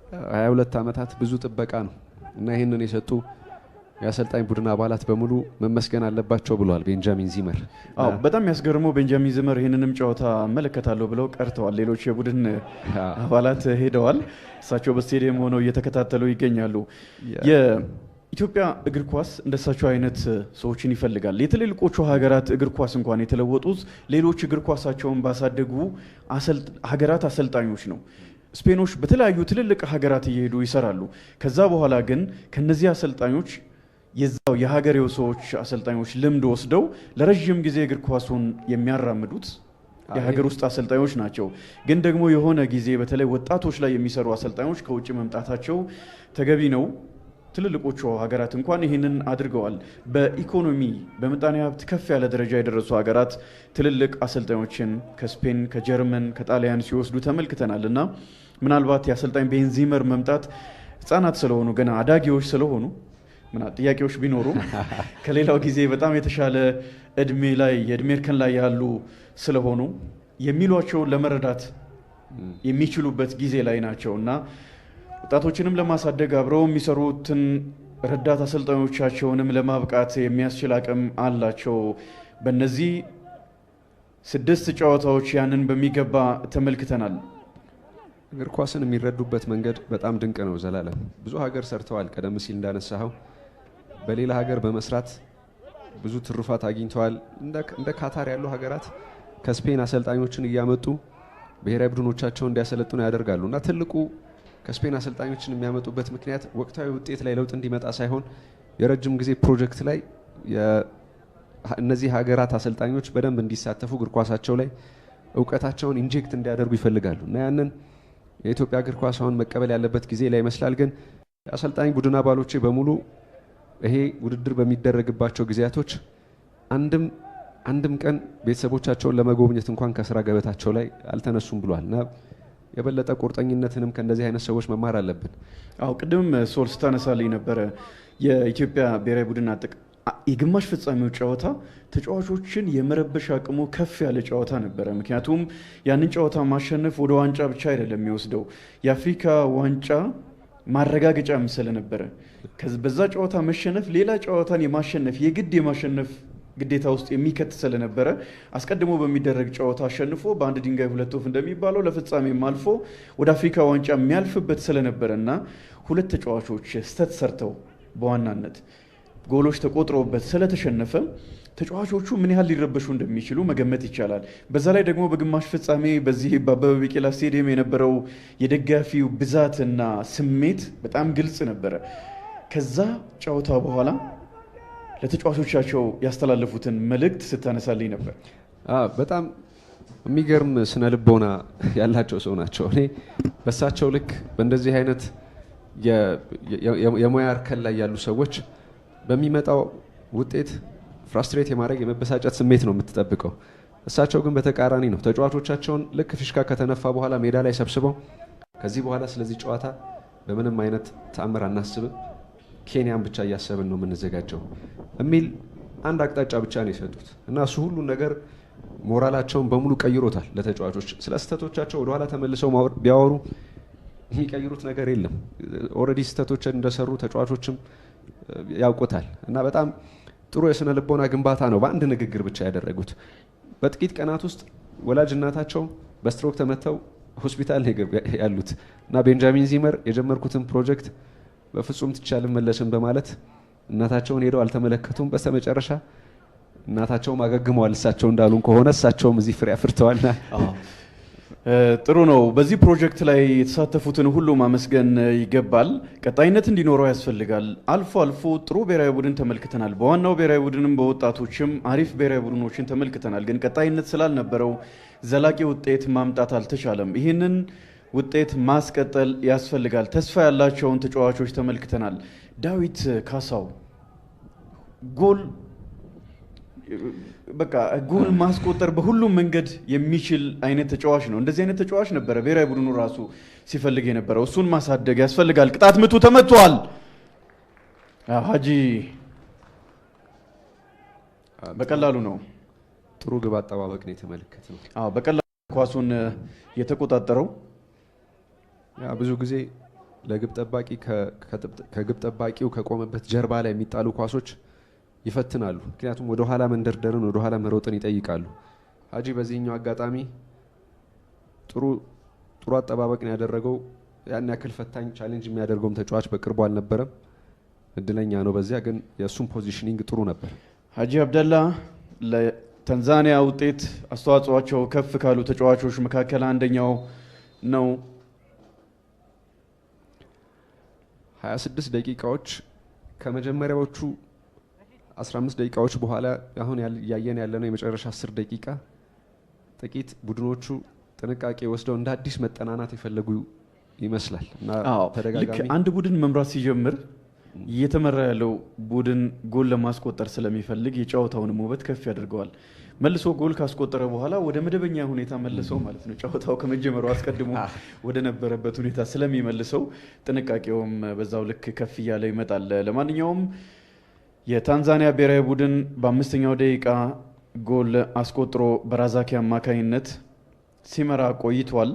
22 ዓመታት ብዙ ጥበቃ ነው እና ይሄንን የሰጡ የአሰልጣኝ ቡድን አባላት በሙሉ መመስገን አለባቸው ብሏል ቤንጃሚን ዚመር። በጣም ያስገርመው ቤንጃሚን ዚመር ይሄንንም ጨዋታ መለከታለሁ ብለው ቀርተዋል። ሌሎች የቡድን አባላት ሄደዋል። እሳቸው በስቴዲየም ሆነው እየተከታተሉ ይገኛሉ። የኢትዮጵያ እግር ኳስ እንደሳቸው አይነት ሰዎችን ይፈልጋል። የትልልቆቹ ሀገራት እግር ኳስ እንኳን የተለወጡት ሌሎች እግር ኳሳቸውን ባሳደጉ ሀገራት አሰልጣኞች ነው። ስፔኖች በተለያዩ ትልልቅ ሀገራት እየሄዱ ይሰራሉ። ከዛ በኋላ ግን ከነዚህ አሰልጣኞች የዛው የሀገሬው ሰዎች አሰልጣኞች ልምድ ወስደው ለረጅም ጊዜ እግር ኳሱን የሚያራምዱት የሀገር ውስጥ አሰልጣኞች ናቸው። ግን ደግሞ የሆነ ጊዜ በተለይ ወጣቶች ላይ የሚሰሩ አሰልጣኞች ከውጭ መምጣታቸው ተገቢ ነው። ትልልቆቹ ሀገራት እንኳን ይህንን አድርገዋል። በኢኮኖሚ በምጣኔ ሀብት ከፍ ያለ ደረጃ የደረሱ ሀገራት ትልልቅ አሰልጣኞችን ከስፔን፣ ከጀርመን፣ ከጣሊያን ሲወስዱ ተመልክተናል እና ምናልባት የአሰልጣኝ ቤንዚመር መምጣት ህጻናት ስለሆኑ ገና አዳጊዎች ስለሆኑ ጥያቄዎች ቢኖሩ ከሌላው ጊዜ በጣም የተሻለ እድሜ ላይ የእድሜ እርከን ላይ ያሉ ስለሆኑ የሚሏቸውን ለመረዳት የሚችሉበት ጊዜ ላይ ናቸው እና ወጣቶችንም ለማሳደግ አብረው የሚሰሩትን ረዳት አሰልጣኞቻቸውንም ለማብቃት የሚያስችል አቅም አላቸው። በእነዚህ 6 ጨዋታዎች ያንን በሚገባ ተመልክተናል። እግር ኳስን የሚረዱበት መንገድ በጣም ድንቅ ነው። ዘላለም ብዙ ሀገር ሰርተዋል። ቀደም ሲል እንዳነሳኸው በሌላ ሀገር በመስራት ብዙ ትሩፋት አግኝተዋል። እንደ ካታር ያሉ ሀገራት ከስፔን አሰልጣኞችን እያመጡ ብሔራዊ ቡድኖቻቸውን እንዲያሰለጥኑ ያደርጋሉ እና ትልቁ ከስፔን አሰልጣኞችን የሚያመጡበት ምክንያት ወቅታዊ ውጤት ላይ ለውጥ እንዲመጣ ሳይሆን የረጅም ጊዜ ፕሮጀክት ላይ እነዚህ ሀገራት አሰልጣኞች በደንብ እንዲሳተፉ እግር ኳሳቸው ላይ እውቀታቸውን ኢንጀክት እንዲያደርጉ ይፈልጋሉ እና ያንን የኢትዮጵያ እግር ኳስ አሁን መቀበል ያለበት ጊዜ ላይ ይመስላል። ግን የአሰልጣኝ ቡድን አባሎቼ በሙሉ ይሄ ውድድር በሚደረግባቸው ጊዜያቶች አንድም ቀን ቤተሰቦቻቸውን ለመጎብኘት እንኳን ከስራ ገበታቸው ላይ አልተነሱም ብሏል እና የበለጠ ቁርጠኝነትንም ከእንደዚህ አይነት ሰዎች መማር አለብን። ቅድም ሶል ስታነሳልኝ ነበረ የኢትዮጵያ ብሔራዊ ቡድን የግማሽ ፍጻሜው ጨዋታ ተጫዋቾችን የመረበሽ አቅሙ ከፍ ያለ ጨዋታ ነበረ። ምክንያቱም ያንን ጨዋታ ማሸነፍ ወደ ዋንጫ ብቻ አይደለም የሚወስደው የአፍሪካ ዋንጫ ማረጋገጫ ምስል ነበረ። በዛ ጨዋታ መሸነፍ ሌላ ጨዋታን የግድ የማሸነፍ ግዴታ ውስጥ የሚከት ስለነበረ አስቀድሞ በሚደረግ ጨዋታ አሸንፎ በአንድ ድንጋይ ሁለት ወፍ እንደሚባለው ለፍጻሜም አልፎ ወደ አፍሪካ ዋንጫ የሚያልፍበት ስለነበረ እና ሁለት ተጫዋቾች ስተት ሰርተው በዋናነት ጎሎች ተቆጥሮበት ስለተሸነፈ ተጫዋቾቹ ምን ያህል ሊረበሹ እንደሚችሉ መገመት ይቻላል። በዛ ላይ ደግሞ በግማሽ ፍጻሜ በዚህ በአበበ ቢቂላ ስቴዲየም የነበረው የደጋፊው ብዛትና ስሜት በጣም ግልጽ ነበረ። ከዛ ጨዋታ በኋላ ለተጫዋቾቻቸው ያስተላለፉትን መልእክት ስታነሳልኝ ነበር። በጣም የሚገርም ስነ ልቦና ያላቸው ሰው ናቸው። እኔ በሳቸው ልክ በእንደዚህ አይነት የሙያ እርከን ላይ ያሉ ሰዎች በሚመጣው ውጤት ፍራስትሬት የማድረግ የመበሳጨት ስሜት ነው የምትጠብቀው። እሳቸው ግን በተቃራኒ ነው። ተጫዋቾቻቸውን ልክ ፊሽካ ከተነፋ በኋላ ሜዳ ላይ ሰብስበው ከዚህ በኋላ ስለዚህ ጨዋታ በምንም አይነት ተአምር አናስብም፣ ኬንያን ብቻ እያሰብን ነው የምንዘጋጀው የሚል አንድ አቅጣጫ ብቻ ነው የሰጡት እና እሱ ሁሉን ነገር ሞራላቸውን በሙሉ ቀይሮታል። ለተጫዋቾች ስለ ስህተቶቻቸው ወደኋላ ተመልሰው ቢያወሩ የሚቀይሩት ነገር የለም። ኦልሬዲ ስህተቶችን እንደሰሩ ተጫዋቾችም ያውቁታል እና በጣም ጥሩ የስነ ልቦና ግንባታ ነው በአንድ ንግግር ብቻ ያደረጉት። በጥቂት ቀናት ውስጥ ወላጅ እናታቸው በስትሮክ ተመተው ሆስፒታል ያሉት እና ቤንጃሚን ዚመር የጀመርኩትን ፕሮጀክት በፍጹም ትቼ አልመለስም በማለት እናታቸውን ሄደው አልተመለከቱም። በስተመጨረሻ እናታቸውም አገግመዋል። እሳቸው እንዳሉን ከሆነ እሳቸውም እዚህ ፍሬ አፍርተዋልና ጥሩ ነው። በዚህ ፕሮጀክት ላይ የተሳተፉትን ሁሉ ማመስገን ይገባል። ቀጣይነት እንዲኖረው ያስፈልጋል። አልፎ አልፎ ጥሩ ብሔራዊ ቡድን ተመልክተናል። በዋናው ብሔራዊ ቡድንም በወጣቶችም አሪፍ ብሔራዊ ቡድኖችን ተመልክተናል። ግን ቀጣይነት ስላልነበረው ዘላቂ ውጤት ማምጣት አልተቻለም። ይህንን ውጤት ማስቀጠል ያስፈልጋል። ተስፋ ያላቸውን ተጫዋቾች ተመልክተናል። ዳዊት ካሳው ጎል ማስቆጠር በሁሉም መንገድ የሚችል አይነት ተጫዋች ነው። እንደዚህ አይነት ተጫዋች ነበረ ብሔራዊ ቡድኑ ራሱ ሲፈልግ የነበረው። እሱን ማሳደግ ያስፈልጋል። ቅጣት ምቱ ተመቷል። ሀጂ በቀላሉ ነው። ጥሩ ግብ አጠባበቅ ነው የተመለከትነው። በቀላሉ ኳሱን የተቆጣጠረው ብዙ ጊዜ ለግብ ጠባቂ ከግብ ጠባቂው ከቆመበት ጀርባ ላይ የሚጣሉ ኳሶች ይፈትናሉ። ምክንያቱም ወደ ኋላ መንደርደርን ወደ ኋላ መሮጥን ይጠይቃሉ። ሀጂ በዚህኛው አጋጣሚ ጥሩ አጠባበቅን ያደረገው ያን ያክል ፈታኝ ቻሌንጅ የሚያደርገውም ተጫዋች በቅርቡ አልነበረም። እድለኛ ነው። በዚያ ግን የእሱም ፖዚሽኒንግ ጥሩ ነበር። ሀጂ አብደላ ለታንዛኒያ ውጤት አስተዋጽኦቸው ከፍ ካሉ ተጫዋቾች መካከል አንደኛው ነው። 26 ደቂቃዎች ከመጀመሪያዎቹ 15 ደቂቃዎች በኋላ አሁን ያየን ያለነው የመጨረሻ 10 ደቂቃ ጥቂት ቡድኖቹ ጥንቃቄ ወስደው እንደ አዲስ መጠናናት የፈለጉ ይመስላል እና ተደጋጋሚ ልክ አንድ ቡድን መምራት ሲጀምር እየተመራ ያለው ቡድን ጎል ለማስቆጠር ስለሚፈልግ የጨዋታውን ውበት ከፍ ያደርገዋል። መልሶ ጎል ካስቆጠረ በኋላ ወደ መደበኛ ሁኔታ መልሰው ማለት ነው ጨዋታው ከመጀመሩ አስቀድሞ ወደ ነበረበት ሁኔታ ስለሚመልሰው ጥንቃቄውም በዛው ልክ ከፍ እያለ ይመጣል። ለማንኛውም የታንዛኒያ ብሔራዊ ቡድን በ5ኛው ደቂቃ ጎል አስቆጥሮ በራዛኪ አማካኝነት ሲመራ ቆይቷል።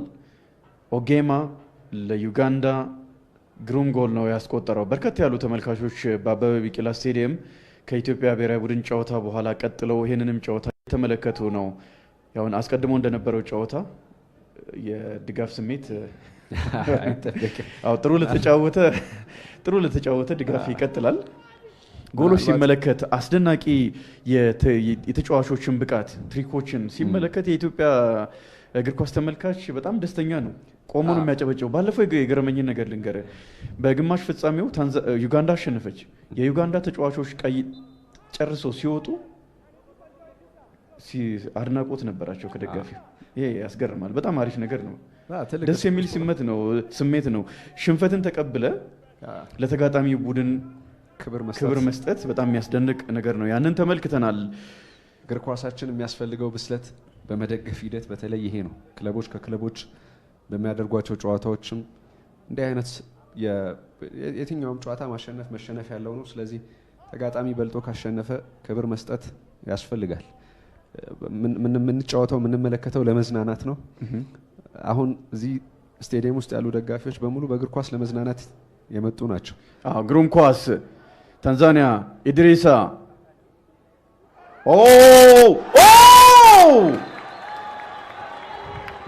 ኦጌማ ለዩጋንዳ ግሩም ጎል ነው ያስቆጠረው። በርከት ያሉ ተመልካቾች በአበበ ቢቂላ ስቴዲየም ከኢትዮጵያ ብሔራዊ ቡድን ጨዋታ በኋላ ቀጥለው ይህንንም ጨዋታ የተመለከቱ ነው። ያውን አስቀድሞ እንደነበረው ጨዋታ የድጋፍ ስሜት ጥሩ ለተጫወተ ድጋፍ ይቀጥላል። ጎሎች ሲመለከት አስደናቂ የተጫዋቾችን ብቃት ትሪኮችን ሲመለከት የኢትዮጵያ እግር ኳስ ተመልካች በጣም ደስተኛ ነው። ቆሞ ነው የሚያጨበጨው። ባለፈው የገረመኝን ነገር ልንገር። በግማሽ ፍጻሜው ዩጋንዳ አሸነፈች። የዩጋንዳ ተጫዋቾች ቀይ ጨርሶ ሲወጡ አድናቆት ነበራቸው ከደጋፊው። ይሄ ያስገርማል። በጣም አሪፍ ነገር ነው። ደስ የሚል ስሜት ነው። ሽንፈትን ተቀብለ ለተጋጣሚ ቡድን ክብር መስጠት በጣም የሚያስደንቅ ነገር ነው። ያንን ተመልክተናል። እግር ኳሳችን የሚያስፈልገው ብስለት በመደገፍ ሂደት በተለይ ይሄ ነው። ክለቦች ከክለቦች በሚያደርጓቸው ጨዋታዎችም እንዲህ አይነት የትኛውም ጨዋታ ማሸነፍ መሸነፍ ያለው ነው። ስለዚህ ተጋጣሚ በልጦ ካሸነፈ ክብር መስጠት ያስፈልጋል። የምንጫወተው የምንመለከተው ለመዝናናት ነው። አሁን እዚህ ስቴዲየም ውስጥ ያሉ ደጋፊዎች በሙሉ በእግር ኳስ ለመዝናናት የመጡ ናቸው። ግሩም ኳስ ታንዛኒያ ኢድሪሳ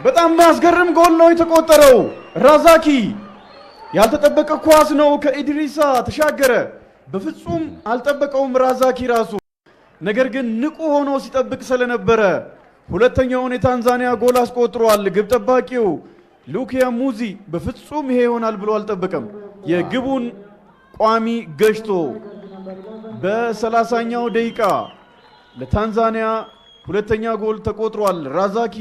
በጣም ማስገርም ጎል ነው የተቆጠረው። ራዛኪ ያልተጠበቀ ኳስ ነው ከኢድሪሳ ተሻገረ። በፍጹም አልጠበቀውም ራዛኪ ራሱ። ነገር ግን ንቁ ሆኖ ሲጠብቅ ስለነበረ ሁለተኛውን የታንዛኒያ ጎል አስቆጥሯል። ግብ ጠባቂው ሉኪያ ሙዚ በፍጹም ይሄ ይሆናል ብሎ አልጠበቀም። የግቡን ቋሚ ገጭቶ በ30ኛው ደቂቃ ለታንዛኒያ ሁለተኛ ጎል ተቆጥሯል። ራዛኪ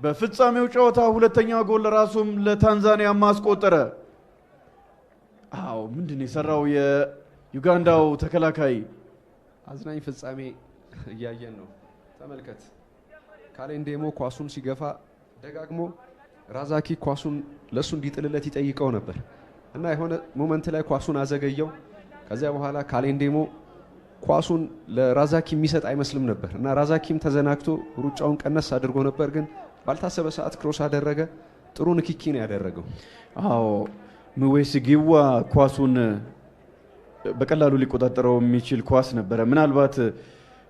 በፍጻሜው ጨዋታ ሁለተኛ ጎል ራሱም ለታንዛኒያ ማስቆጠረ። ምንድን የሰራው የዩጋንዳው ተከላካይ? አዝናኝ ፍጻሜ እያየን ነው። ተመልከት። ካሌንዴሞ ኳሱን ሲገፋ ደጋግሞ ራዛኪ ኳሱን ለሱ እንዲጥልለት ይጠይቀው ነበር እና የሆነ ሞመንት ላይ ኳሱን አዘገየው። ከዚያ በኋላ ካሌንዴሞ ኳሱን ለራዛኪ የሚሰጥ አይመስልም ነበር እና ራዛኪም ተዘናግቶ ሩጫውን ቀነስ አድርጎ ነበር፣ ግን ባልታሰበ ሰዓት ክሮስ አደረገ። ጥሩ ንክኪ ነው ያደረገው። ምዌሲጊዋ ኳሱን በቀላሉ ሊቆጣጠረው የሚችል ኳስ ነበረ። ምናልባት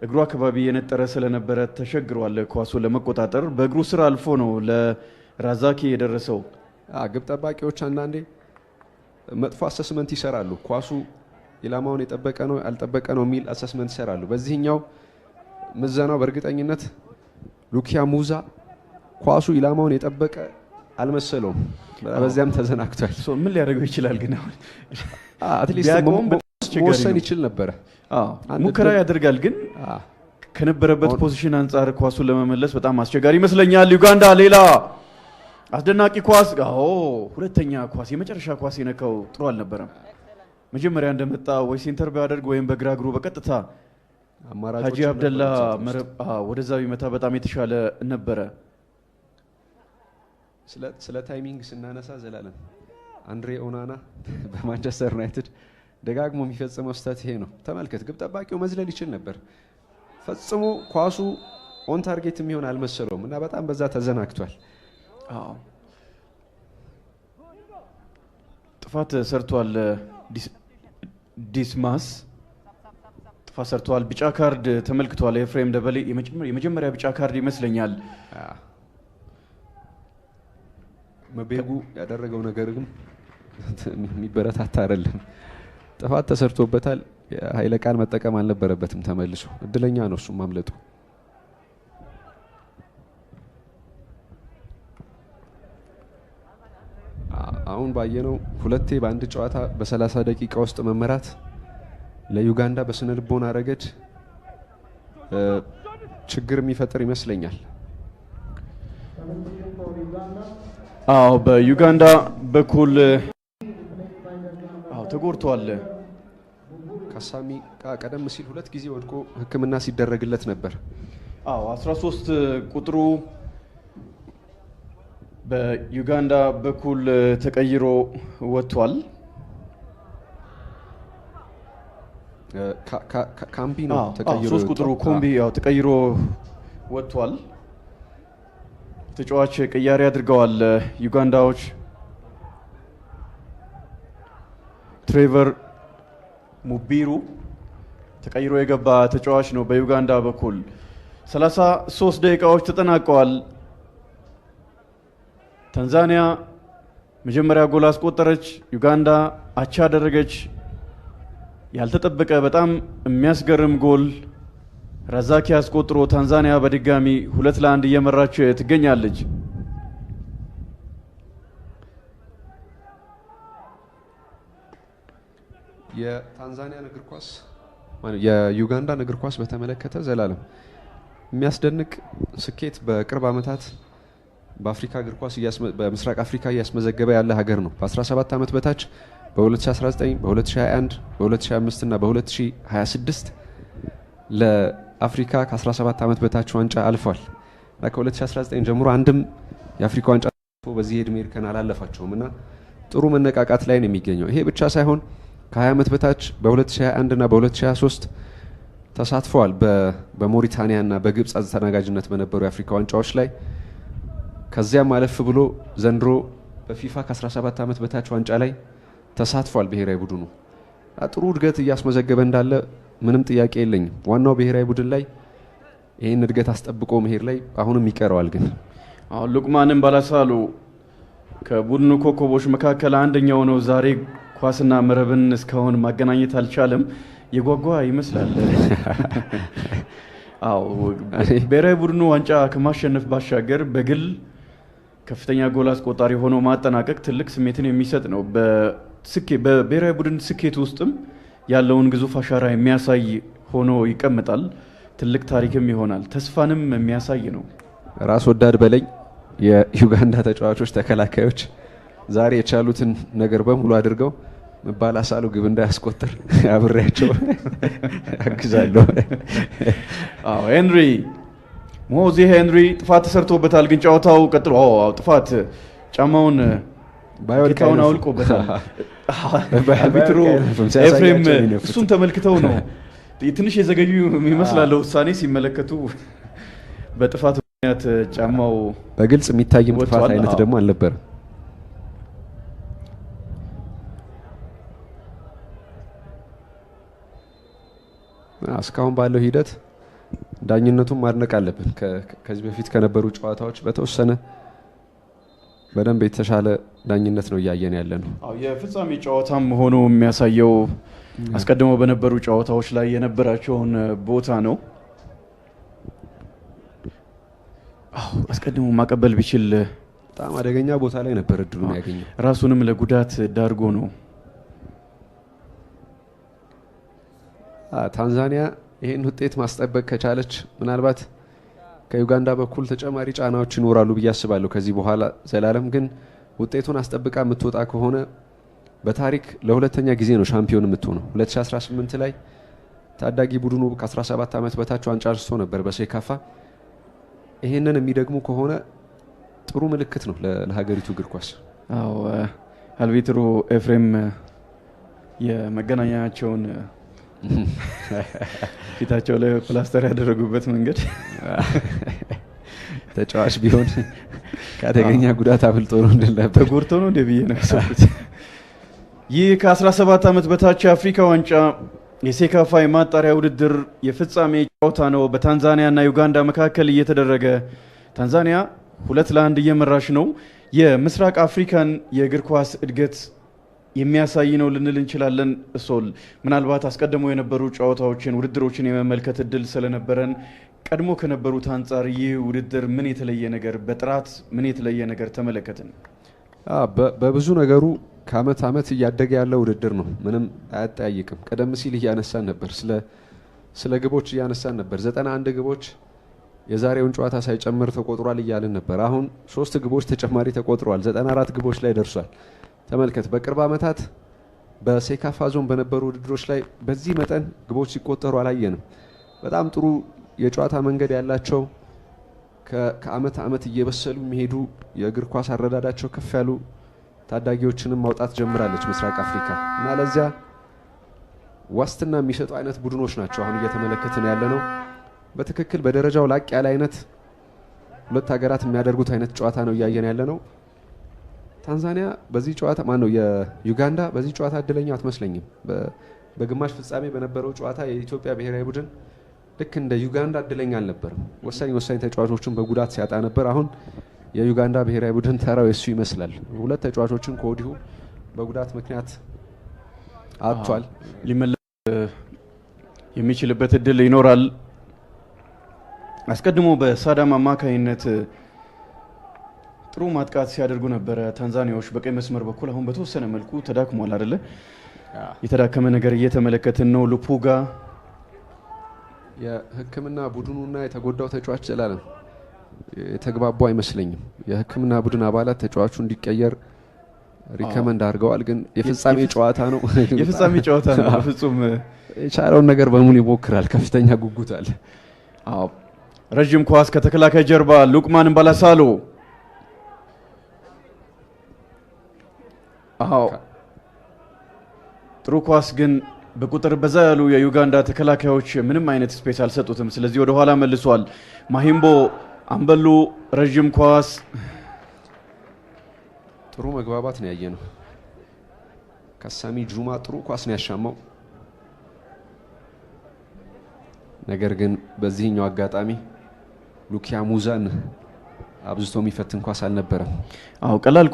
እግሩ አካባቢ የነጠረ ስለነበረ ተሸግሯል ኳሱን ለመቆጣጠር። በእግሩ ስር አልፎ ነው ለራዛኪ የደረሰው። ግብ ጠባቂዎች አንዳንዴ መጥፎ አሰስመንት ይሰራሉ። ኳሱ ኢላማውን የጠበቀ ነው ያልጠበቀ ነው የሚል አሰስመንት ይሰራሉ። በዚህኛው ምዘናው በእርግጠኝነት ሉኪያ ሙዛ ኳሱ ኢላማውን የጠበቀ አልመሰለውም። በዚያም ተዘናግቷል። ምን ሊያደርገው ይችላል? ግን አትሊስት መወሰን ይችል ነበረ። ሙከራ ያደርጋል፣ ግን ከነበረበት ፖዚሽን አንጻር ኳሱን ለመመለስ በጣም አስቸጋሪ ይመስለኛል። ዩጋንዳ ሌላ አስደናቂ ኳስ፣ ሁለተኛ ኳስ፣ የመጨረሻ ኳስ የነካው ጥሩ አልነበረም። መጀመሪያ እንደመጣ ወይ ሴንተር ቢያደርግ ወይም በግራ እግሩ በቀጥታ ሀጂ አብደላ መረብ ወደዛ ቢመታ በጣም የተሻለ ነበረ። ስለ ታይሚንግ ስናነሳ ዘላለም አንድሬ ኦናና በማንቸስተር ዩናይትድ ደጋግሞ የሚፈጽመው ስህተት ይሄ ነው። ተመልከት፣ ግብ ጠባቂው መዝለል ይችል ነበር። ፈጽሞ ኳሱ ኦን ታርጌት የሚሆን አልመሰለውም እና በጣም በዛ ተዘናግቷል። ጥፋት ሰርቷል። ዲስማስ ጥፋት ሰርቷል። ቢጫ ካርድ ተመልክቷል። ኤፍሬም ደበሌ የመጀመሪያ ቢጫ ካርድ ይመስለኛል። መቤጉ ያደረገው ነገር ግን የሚበረታታ አይደለም። ጥፋት ተሰርቶበታል። ኃይለ ቃል መጠቀም አልነበረበትም። ተመልሶ እድለኛ ነው እሱም ማምለጡ። አሁን ባየነው ሁለቴ በአንድ ጨዋታ በ30 ደቂቃ ውስጥ መመራት ለዩጋንዳ በስነ ልቦና ረገድ ችግር የሚፈጥር ይመስለኛል። አዎ በዩጋንዳ በኩል ተጎድቷል። ካሳሚ ቀደም ሲል 2 ጊዜ ወድቆ ሕክምና ሲደረግለት ነበር። 13 ቁጥሩ በዩጋንዳ በኩል ተቀይሮ ወጥቷል። ካምቢ ነው ተቀይሮ 3 ቁጥሩ ኮምቢ ተቀይሮ ወጥቷል። ተጫዋች ቅያሬ አድርገዋል ዩጋንዳዎች። ትሬቨር ሙቢሩ ተቀይሮ የገባ ተጫዋች ነው በዩጋንዳ በኩል። 33 ደቂቃዎች ተጠናቀዋል። ታንዛኒያ መጀመሪያ ጎል አስቆጠረች፣ ዩጋንዳ አቻ አደረገች። ያልተጠበቀ በጣም የሚያስገርም ጎል ራዛኪ አስቆጥሮ ታንዛኒያ በድጋሚ 2-1 እየመራች ትገኛለች። የታንዛኒያን እግር ኳስ የዩጋንዳን እግር ኳስ በተመለከተ ዘላለም የሚያስደንቅ ስኬት በቅርብ ዓመታት በአፍሪካ እግር ኳስ በምስራቅ አፍሪካ እያስመዘገበ ያለ ሀገር ነው። በ17 ዓመት በታች በ2019 በ2021 በ2025 እና በ2026 ለአፍሪካ ከ17 ዓመት በታች ዋንጫ አልፏል እና ከ2019 ጀምሮ አንድም የአፍሪካ ዋንጫ በዚህ ዕድሜ እርከን አላለፋቸውም እና ጥሩ መነቃቃት ላይ ነው የሚገኘው። ይሄ ብቻ ሳይሆን ከ20 ዓመት በታች በ2021 እና በ2023 ተሳትፈዋል። በሞሪታኒያ እና በግብፅ አስተናጋጅነት በነበሩ የአፍሪካ ዋንጫዎች ላይ ከዚያም አለፍ ብሎ ዘንድሮ በፊፋ ከ17 ዓመት በታች ዋንጫ ላይ ተሳትፏል። ብሔራዊ ቡድኑ ጥሩ እድገት እያስመዘገበ እንዳለ ምንም ጥያቄ የለኝም። ዋናው ብሔራዊ ቡድን ላይ ይህን እድገት አስጠብቆ መሄድ ላይ አሁንም ይቀረዋል። ግን አሁን ሉቅማንም ባላሳሉ ከቡድኑ ኮከቦች መካከል አንደኛው ነው። ዛሬ ኳስና መረብን እስካሁን ማገናኘት አልቻለም። የጓጓ ይመስላል። ብሔራዊ ቡድኑ ዋንጫ ከማሸነፍ ባሻገር በግል ከፍተኛ ጎል አስቆጣሪ ሆኖ ማጠናቀቅ ትልቅ ስሜትን የሚሰጥ ነው። በብሔራዊ ቡድን ስኬት ውስጥም ያለውን ግዙፍ አሻራ የሚያሳይ ሆኖ ይቀመጣል። ትልቅ ታሪክም ይሆናል። ተስፋንም የሚያሳይ ነው። ራስ ወዳድ በለኝ የዩጋንዳ ተጫዋቾች ተከላካዮች ዛሬ የቻሉትን ነገር በሙሉ አድርገው ባላሳሉ ግብ እንዳያስቆጥር አብሬያቸው አግዛለሁ። ሄንሪ ሞዚ ሄንሪ ጥፋት ተሰርቶበታል፣ ግን ጨዋታው ቀጥሎ ጥፋት ጫማውን ባይወልቃውን አውልቆበታል። አርቢትሩ ኤፍሬም እሱን ተመልክተው ነው ትንሽ የዘገዩ የሚመስላል ውሳኔ ሲመለከቱ። በጥፋት ምክንያት ጫማው በግልጽ የሚታይም ጥፋት አይነት ደግሞ አልነበረም። እስካሁን ባለው ሂደት ዳኝነቱን ማድነቅ አለብን። ከዚህ በፊት ከነበሩ ጨዋታዎች በተወሰነ በደንብ የተሻለ ዳኝነት ነው እያየን ያለ ነው። የፍጻሜ ጨዋታም ሆኖ የሚያሳየው አስቀድሞ በነበሩ ጨዋታዎች ላይ የነበራቸውን ቦታ ነው። አስቀድሞ ማቀበል ቢችል በጣም አደገኛ ቦታ ላይ ነበር እድሉን ያገኘው። ራሱንም ለጉዳት ዳርጎ ነው። ታንዛኒያ ይህን ውጤት ማስጠበቅ ከቻለች ምናልባት ከዩጋንዳ በኩል ተጨማሪ ጫናዎች ይኖራሉ ብዬ አስባለሁ። ከዚህ በኋላ ዘላለም ግን ውጤቱን አስጠብቃ የምትወጣ ከሆነ በታሪክ ለሁለተኛ ጊዜ ነው ሻምፒዮን የምትሆነው። 2018 ላይ ታዳጊ ቡድኑ ከ17 ዓመት በታች ዋንጫ አንስቶ ነበር በሴካፋ። ይህንን የሚደግሙ ከሆነ ጥሩ ምልክት ነው ለሀገሪቱ እግር ኳስ። አልቢትሩ ኤፍሬም የመገናኛቸውን ፊታቸው ላይ ፕላስተር ያደረጉበት መንገድ ተጫዋች ቢሆን ከአደገኛ ጉዳት አብልጦ ነው እንደነበር ተጎድቶ ነው እንደ ብዬ ነው ያሰብኩት። ይህ ከ17 ዓመት በታች የአፍሪካ ዋንጫ የሴካፋ የማጣሪያ ውድድር የፍጻሜ ጨዋታ ነው። በታንዛኒያና ዩጋንዳ መካከል እየተደረገ ታንዛኒያ 2-1 እየመራች ነው። የምስራቅ አፍሪካን የእግር ኳስ እድገት የሚያሳይ ነው ልንል እንችላለን። ሶል ምናልባት አስቀድሞ የነበሩ ጨዋታዎችን ውድድሮችን የመመልከት እድል ስለነበረን ቀድሞ ከነበሩት አንጻር ይህ ውድድር ምን የተለየ ነገር በጥራት ምን የተለየ ነገር ተመለከትን? በብዙ ነገሩ ከአመት አመት እያደገ ያለ ውድድር ነው። ምንም አያጠያይቅም። ቀደም ሲል እያነሳን ነበር፣ ስለ ግቦች እያነሳን ነበር። 91 ግቦች የዛሬውን ጨዋታ ሳይጨምር ተቆጥሯል እያልን ነበር። አሁን 3 ግቦች ተጨማሪ ተቆጥሯል። 94 ግቦች ላይ ደርሷል። ተመልከት። በቅርብ አመታት በሴካፋ ዞን በነበሩ ውድድሮች ላይ በዚህ መጠን ግቦች ሲቆጠሩ አላየንም። በጣም ጥሩ የጨዋታ መንገድ ያላቸው ከአመት አመት እየበሰሉ የሚሄዱ የእግር ኳስ አረዳዳቸው ከፍ ያሉ ታዳጊዎችንም ማውጣት ጀምራለች ምስራቅ አፍሪካ እና ለዚያ ዋስትና የሚሰጡ አይነት ቡድኖች ናቸው አሁን እየተመለከትን ያለ ነው። በትክክል በደረጃው ላቅ ያለ አይነት ሁለት ሀገራት የሚያደርጉት አይነት ጨዋታ ነው እያየን ያለ ነው። ታንዛኒያ በዚህ ጨዋታ ነው የዩጋንዳ በዚህ ጨዋታ እድለኛ አትመስለኝም። በግማሽ ፍጻሜ በነበረው ጨዋታ የኢትዮጵያ ብሔራዊ ቡድን ልክ እንደ ዩጋንዳ እድለኛ አልነበርም። ወሳኝ ተጫዋቾችን በጉዳት ሲያጣ ነበር። አሁን የዩጋንዳ ብሔራዊ ቡድን ተራው የሱ ይመስላል። 2 ተጫዋቾችን ከወዲሁ በጉዳት ምክንያት አጥቷል። ሊመለስ የሚችልበት እድል ይኖራል። አስቀድሞ በሳዳም አማካይነት ጥሩ ማጥቃት ሲያደርጉ ነበረ ታንዛኒያዎች በቀይ መስመር በኩል። አሁን በተወሰነ መልኩ ተዳክሟል አይደለ? የተዳከመ ነገር እየተመለከትን ነው። ሉፑጋ የሕክምና ቡድኑና የተጎዳው ተጫዋች ዘላለም የተግባቡ አይመስለኝም። የሕክምና ቡድን አባላት ተጫዋቹ እንዲቀየር ሪከመንድ አድርገዋል። ግን የፍጻሜ ጨዋታ ነው። የፍጻሜ ጨዋታ ነው። በፍጹም የቻለውን ነገር በሙሉ ይሞክራል። ከፍተኛ ጉጉት አለ። ረጅም ኳስ ከተከላካይ ጀርባ ሉቅማን ባላሳሎ ጥሩ ኳስ ግን በቁጥር በዛ ያሉ የዩጋንዳ ተከላካዮች ምንም አይነት ስፔስ አልሰጡትም። ስለዚህ ወደ ኋላ መልሷል። ማሂምቦ አምበሉ ረጅም ኳስ ጥሩ መግባባት ነው ያየ ነው። ካሳሚ ጁማ ጥሩ ኳስ ነው ያሻማው። ነገር ግን በዚህኛው አጋጣሚ ሉኪያ ሙዛን አብዝቶ የሚፈትን ኳስ አልነበረም። ቀላል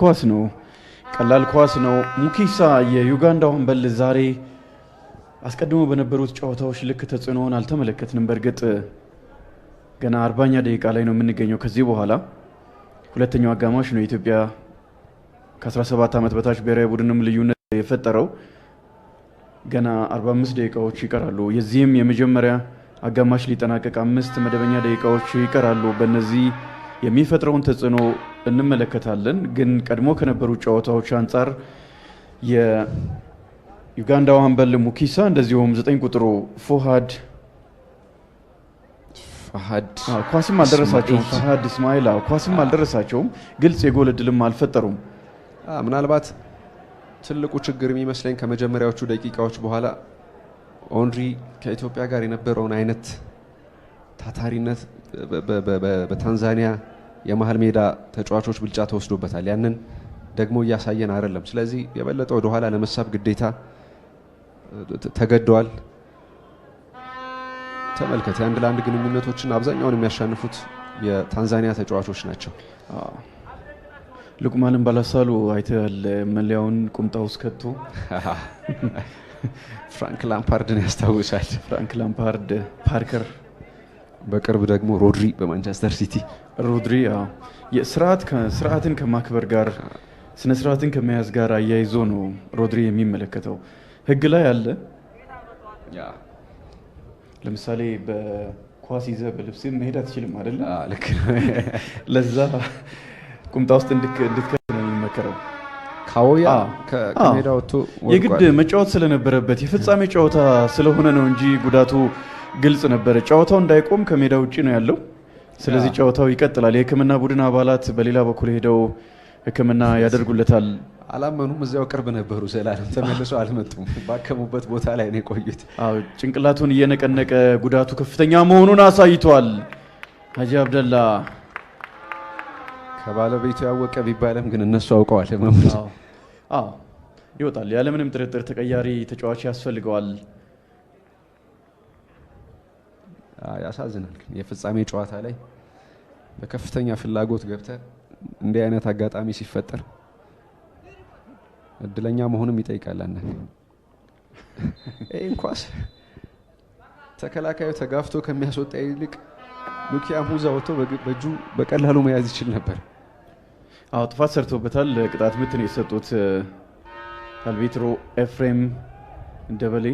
ኳስ ነው። ሙኪሳ የዩጋንዳው አምበል ዛሬ አስቀድሞ በነበሩት ጨዋታዎች ልክ ተጽዕኖውን አልተመለከትንም። በእርግጥ ገና 40ኛ ደቂቃ ላይ ነው የምንገኘው። ከዚህ በኋላ ሁለተኛው አጋማሽ ነው የኢትዮጵያ ከ17 ዓመት በታች ብሔራዊ ቡድንም ልዩነት የፈጠረው። ገና 45 ደቂቃዎች ይቀራሉ። የዚህም የመጀመሪያ አጋማሽ ሊጠናቀቅ 5 መደበኛ ደቂቃዎች ይቀራሉ። በእነዚህ የሚፈጥረውን ተጽዕኖ እንመለከታለን። ግን ቀድሞ ከነበሩ ጨዋታዎች አንጻር የዩጋንዳው አምበል ሙኪሳ እንደዚሁም 9 ቁጥሩ ፉሃድ ኳስም አልደረሳቸውም። ፉሃድ እስማኤል ኳስም አልደረሳቸውም። ግልጽ የጎል እድልም አልፈጠሩም። ምናልባት ትልቁ ችግር የሚመስለኝ ከመጀመሪያዎቹ ደቂቃዎች በኋላ ኦንሪ ከኢትዮጵያ ጋር የነበረውን አይነት ታታሪነት በታንዛኒያ የመሀል ሜዳ ተጫዋቾች ብልጫ ተወስዶበታል። ያንን ደግሞ እያሳየን አይደለም። ስለዚህ የበለጠ ወደ ኋላ ለመሳብ ግዴታ ተገደዋል። ተመልከት፣ የአንድ ለአንድ ግንኙነቶችን አብዛኛውን የሚያሻንፉት የታንዛኒያ ተጫዋቾች ናቸው። ሉቅማንን ባላሳሉ አይተሃል። መለያውን ቁምጣ ውስጥ ከቶ ፍራንክ ላምፓርድን ያስታውሳል። ፍራንክ ላምፓርድ፣ ፓርከር፣ በቅርብ ደግሞ ሮድሪ በማንቸስተር ሲቲ። ሮድሪ ስርዓትን ከማክበር ጋር ስነ ስርዓትን ከመያዝ ጋር አያይዞ ነው ሮድሪ የሚመለከተው። ህግ ላይ አለ። ለምሳሌ በኳስ ይዘህ በልብስ መሄድ አትችልም አይደለ? ልክ ለዛ ቁምጣ ውስጥ እንድትከት ነው የሚመከረው። ካዎያ ከሜዳ ወጥቶ የግድ መጫወት ስለነበረበት የፍጻሜ ጨዋታ ስለሆነ ነው እንጂ ጉዳቱ ግልጽ ነበረ። ጨዋታው እንዳይቆም ከሜዳ ውጪ ነው ያለው። ስለዚህ ጨዋታው ይቀጥላል። የሕክምና ቡድን አባላት በሌላ በኩል ሄደው ሕክምና ያደርጉለታል። አላመኑም። እዚያው ቅርብ ነበሩ። ዘላለም ተመልሰው አልመጡም። ባከሙበት ቦታ ላይ ነው የቆዩት። ጭንቅላቱን እየነቀነቀ ጉዳቱ ከፍተኛ መሆኑን አሳይቷል። ሀጂ አብደላ ከባለቤቱ ያወቀ ቢባልም ግን እነሱ አውቀዋል። ይወጣል። ያለምንም ጥርጥር ተቀያሪ ተጫዋች ያስፈልገዋል። ያሳዝናል። የፍጻሜ ጨዋታ ላይ በከፍተኛ ፍላጎት ገብተ እንዲህ አይነት አጋጣሚ ሲፈጠር እድለኛ መሆንም ይጠይቃል። ይህን ኳስ ተከላካዩ ተጋፍቶ ከሚያስወጣ ይልቅ ሉኪያ ሙዛ ወጥቶ በእጁ በቀላሉ መያዝ ይችል ነበር። አዎ ጥፋት ሰርቶበታል። ቅጣት ምት ነው የሰጡት አልቤትሮ ኤፍሬም እንደበሌ።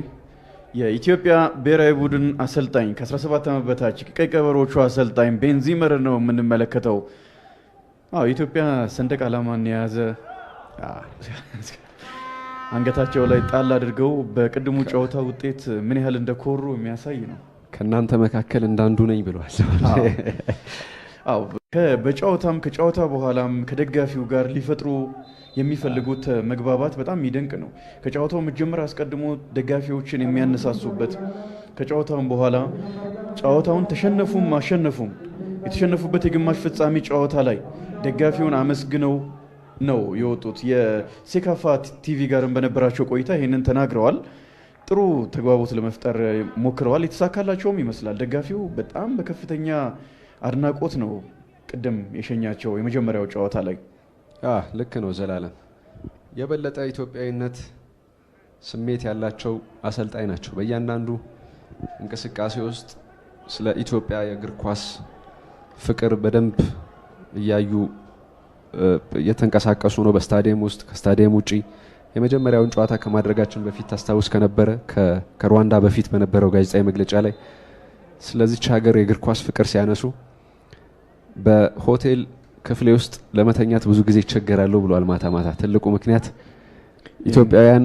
የኢትዮጵያ ብሔራዊ ቡድን አሰልጣኝ ከ17 ዓመት በታች ቀይ ቀበሮቹ አሰልጣኝ ቤንዚመር ነው የምንመለከተው። አዎ የኢትዮጵያ ሰንደቅ ዓላማን የያዘ አንገታቸው ላይ ጣል አድርገው በቅድሙ ጨዋታ ውጤት ምን ያህል እንደኮሩ የሚያሳይ ነው። ከእናንተ መካከል እንዳንዱ ነኝ ብለዋል። አዎ በጨዋታም ከጨዋታ በኋላም ከደጋፊው ጋር ሊፈጥሩ የሚፈልጉት መግባባት በጣም የሚደንቅ ነው። ከጨዋታው መጀመር አስቀድሞ ደጋፊዎችን የሚያነሳሱበት፣ ከጨዋታውም በኋላ ጨዋታውን ተሸነፉም አሸነፉም የተሸነፉበት የግማሽ ፍጻሜ ጨዋታ ላይ ደጋፊውን አመስግነው ነው የወጡት። የሴካፋ ቲቪ ጋርም በነበራቸው ቆይታ ይህንን ተናግረዋል። ጥሩ ተግባቦት ለመፍጠር ሞክረዋል። የተሳካላቸውም ይመስላል። ደጋፊው በጣም በከፍተኛ አድናቆት ነው ቅድም የሸኛቸው የመጀመሪያው ጨዋታ ላይ። ልክ ነው ዘላለም። የበለጠ ኢትዮጵያዊነት ስሜት ያላቸው አሰልጣኝ ናቸው። በእያንዳንዱ እንቅስቃሴ ውስጥ ስለ ኢትዮጵያ የእግር ኳስ ፍቅር በደንብ እያዩ የተንቀሳቀሱ ነው። በስታዲየም ውስጥ ከስታዲየም ውጪ የመጀመሪያውን ጨዋታ ከማድረጋችን በፊት ታስታውስ ከነበረ ከሩዋንዳ በፊት በነበረው ጋዜጣዊ መግለጫ ላይ ስለዚች ሀገር የእግር ኳስ ፍቅር ሲያነሱ በሆቴል ክፍሌ ውስጥ ለመተኛት ብዙ ጊዜ ይቸገራሉ ብለዋል። ማታ ማታ ትልቁ ምክንያት ኢትዮጵያውያን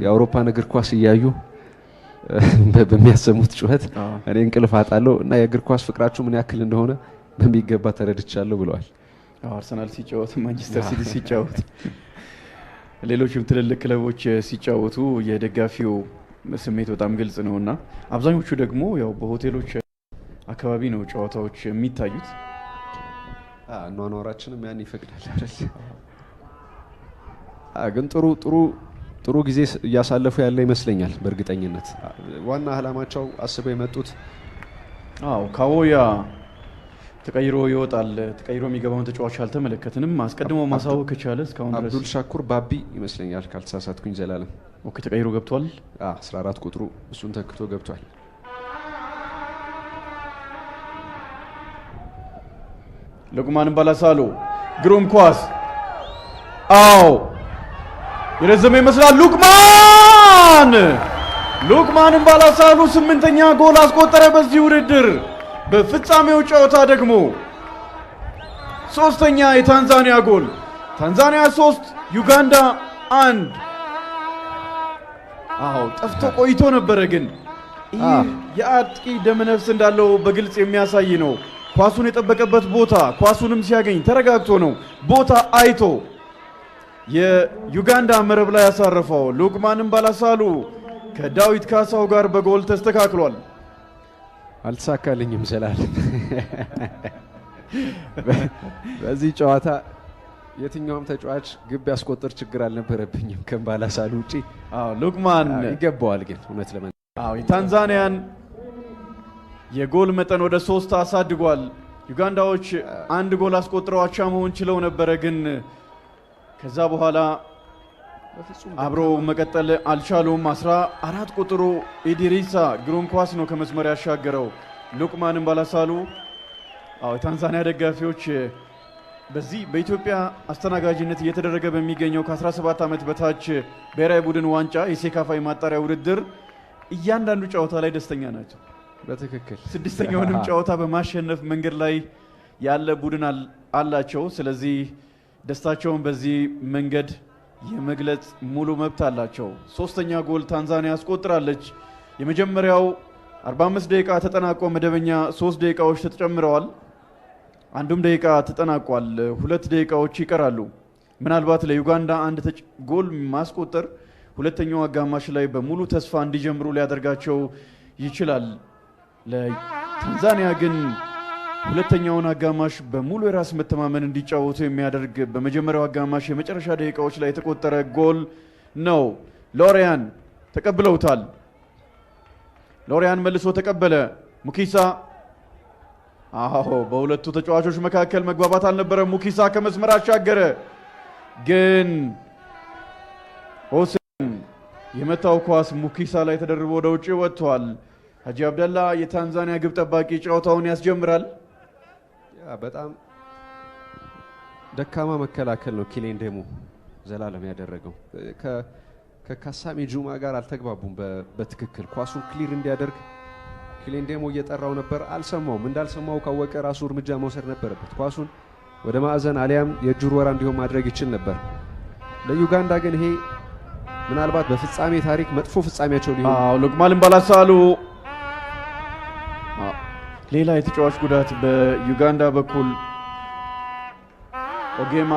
የአውሮፓን እግር ኳስ እያዩ በሚያሰሙት ጩኸት እኔ እንቅልፍ አጣለሁ እና የእግር ኳስ ፍቅራችሁ ምን ያክል እንደሆነ በሚገባ ተረድቻለሁ ብለዋል። አርሰናል ሲጫወት፣ ማንቸስተር ሲቲ ሲጫወት፣ ሌሎችም ትልልቅ ክለቦች ሲጫወቱ የደጋፊው ስሜት በጣም ግልጽ ነውና አብዛኞቹ ደግሞ ያው በሆቴሎች አካባቢ ነው ጨዋታዎች የሚታዩት። አኗኗራችንም ያን ይፈቅዳል አይደል? ግን ጥሩ ጊዜ እያሳለፉ ያለ ይመስለኛል። በእርግጠኝነት ዋና አላማቸው አስበው የመጡት ካዎያ ተቀይሮ ይወጣል። ተቀይሮ የሚገባውን ተጫዋች አልተመለከትንም። አስቀድሞ ማሳወቅ ከቻለ እስካሁን ድረስ አብዱል ሻኩር ባቢ ይመስለኛል ካልተሳሳትኩኝ ዘላለም። ኦኬ ተቀይሮ ገብቷል። 14 ቁጥሩ እሱን ተክቶ ገብቷል። ሉቅማን ባላሳሉ ግሩም ኳስ የረዘመ ይመስላል። ሉቅማን ባላሳሉ 8ኛ ጎል አስቆጠረ በዚህ ውድድር። በፍጻሜው ጨዋታ ደግሞ 3ኛ የታንዛኒያ ጎል። ታንዛኒያ 3 ዩጋንዳ 1። ጠፍቶ ቆይቶ ነበረ፣ ግን ይህ የአጥቂ ደመነፍስ እንዳለው በግልጽ የሚያሳይ ነው። ኳሱን የጠበቀበት ቦታ፣ ኳሱንም ሲያገኝ ተረጋግቶ ነው ቦታ አይቶ የዩጋንዳ መረብ ላይ ያሳረፈው። ሉቅማን ባላሳሉ ከዳዊት ካሳው ጋር በጎል ተስተካክሏል። አልተሳካልኝም ዘላለም። በዚህ ጨዋታ የትኛውም ተጫዋች ግብ ያስቆጥር ችግር አልነበረብኝም ከባላሳሉ ውጪ። ሉቅማን ይገባዋል ግን እውነት ለምን የታንዛኒያን የጎል መጠን ወደ 3 አሳድጓል። ዩጋንዳዎች 1 ጎል አስቆጥረው አቻ መሆን ችለው ነበረ፣ ግን ከዛ በኋላ አብሮ መቀጠል አልቻሉም። 14 ቁጥሩ ኢዲሪሳ ግሩም ኳስ ነው ከመስመር ያሻገረው። ሉቅማን ባላሳሉ የታንዛኒያ ደጋፊዎች በዚህ በኢትዮጵያ አስተናጋጅነት እየተደረገ በሚገኘው ከ17 ዓመት በታች ብሔራዊ ቡድን ዋንጫ የሴካፋ ማጣሪያ ውድድር እያንዳንዱ ጨዋታ ላይ ደስተኛ ናቸው። በትክክል 6ኛውንም ጨዋታ በማሸነፍ መንገድ ላይ ያለ ቡድን አላቸው። ስለዚህ ደስታቸውን በዚህ መንገድ የመግለጽ ሙሉ መብት አላቸው። 3ኛ ጎል ታንዛኒያ አስቆጥራለች። የመጀመሪያው 45 ደቂቃ ተጠናቆ መደበኛ 3 ደቂቃዎች ተጨምረዋል። አንዱም ደቂቃ ተጠናቋል። 2 ደቂቃዎች ይቀራሉ። ምናልባት ለዩጋንዳ አንድ ጎል ማስቆጠር ሁለተኛው አጋማሽ ላይ በሙሉ ተስፋ እንዲጀምሩ ሊያደርጋቸው ይችላል። ለታንዛኒያ ግን ሁለተኛውን አጋማሽ በሙሉ የራስ መተማመን እንዲጫወቱ የሚያደርግ በመጀመሪያው አጋማሽ የመጨረሻ ደቂቃዎች ላይ የተቆጠረ ጎል ነው። ሎሪያን ተቀብለውታል። ሎሪያን መልሶ ተቀበለ። ሙኪሳ አዎ፣ በሁለቱ ተጫዋቾች መካከል መግባባት አልነበረም። ሙኪሳ ከመስመር አሻገረ፣ ግን ሆሴን የመታው ኳስ ሙኪሳ ላይ ተደርቦ ወደ ውጭ ወጥቷል። ሀጂ አብደላ የታንዛኒያ ግብ ጠባቂ ጨዋታውን ያስጀምራል። በጣም ደካማ መከላከል ነው ኪሌንዴሞ ዘላለም ያደረገው። ከካሳሚ ጁማ ጋር አልተግባቡም በትክክል ኳሱን ክሊር እንዲያደርግ ኪሌንዴሞ እየጠራው ነበር፣ አልሰማውም። እንዳልሰማው ካወቀ ራሱ እርምጃ መውሰድ ነበረበት። ኳሱን ወደ ማዕዘን አሊያም የእጁር ወራ እንዲሆን ማድረግ ይችል ነበር። ለዩጋንዳ ግን ይሄ ምናልባት በፍጻሜ ታሪክ መጥፎ ፍጻሜያቸው ሊሆን ሉቅማን ባላሳሉ ሌላ የተጫዋች ጉዳት በዩጋንዳ በኩል ኦጌማ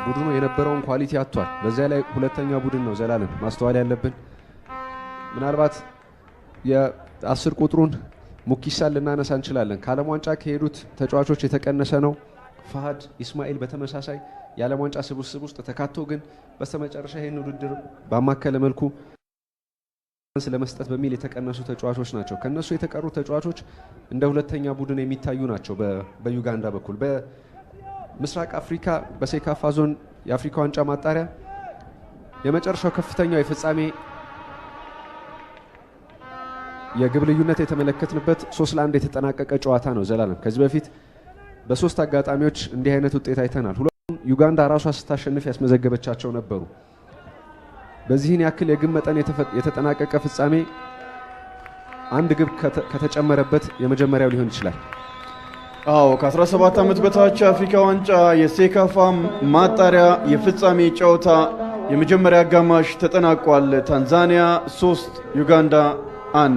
ቡድኑ የነበረውን ኳሊቲ አጥቷል። በዚያ ላይ ሁለተኛ ቡድን ነው ዘላለም ማስተዋል ያለብን። ምናልባት የ10 ቁጥሩን ሙኪሳን ልናነሳ እንችላለን። ከዓለም ዋንጫ ከሄዱት ተጫዋቾች የተቀነሰ ነው። ፋሃድ ኢስማኤል በተመሳሳይ የዓለም ዋንጫ ስብስብ ውስጥ ተካቶ ግን በስተመጨረሻ ይህን ውድድር ባማከለ መልኩ ለመስጠት በሚል የተቀነሱ ተጫዋቾች ናቸው። ከነሱ የተቀሩ ተጫዋቾች እንደ ሁለተኛ ቡድን የሚታዩ ናቸው። በዩጋንዳ በኩል በምስራቅ አፍሪካ በሴካፋ ዞን የአፍሪካ ዋንጫ ማጣሪያ የመጨረሻው ከፍተኛው የፍጻሜ የግብ ልዩነት የተመለከትንበት 3-1 የተጠናቀቀ ጨዋታ ነው ዘላለም። ከዚህ በፊት በ3 አጋጣሚዎች እንዲህ አይነት ውጤት አይተናል። ሁለቱም ዩጋንዳ ራሷ ስታሸንፍ ያስመዘገበቻቸው ነበሩ። በዚህን ያክል የግብ መጠን የተጠናቀቀ ፍጻሜ አንድ ግብ ከተጨመረበት የመጀመሪያው ሊሆን ይችላል። አዎ፣ ከ17 ዓመት በታች አፍሪካ ዋንጫ የሴካፋ ማጣሪያ የፍጻሜ ጨዋታ የመጀመሪያ አጋማሽ ተጠናቋል። ታንዛኒያ 3 ዩጋንዳ 1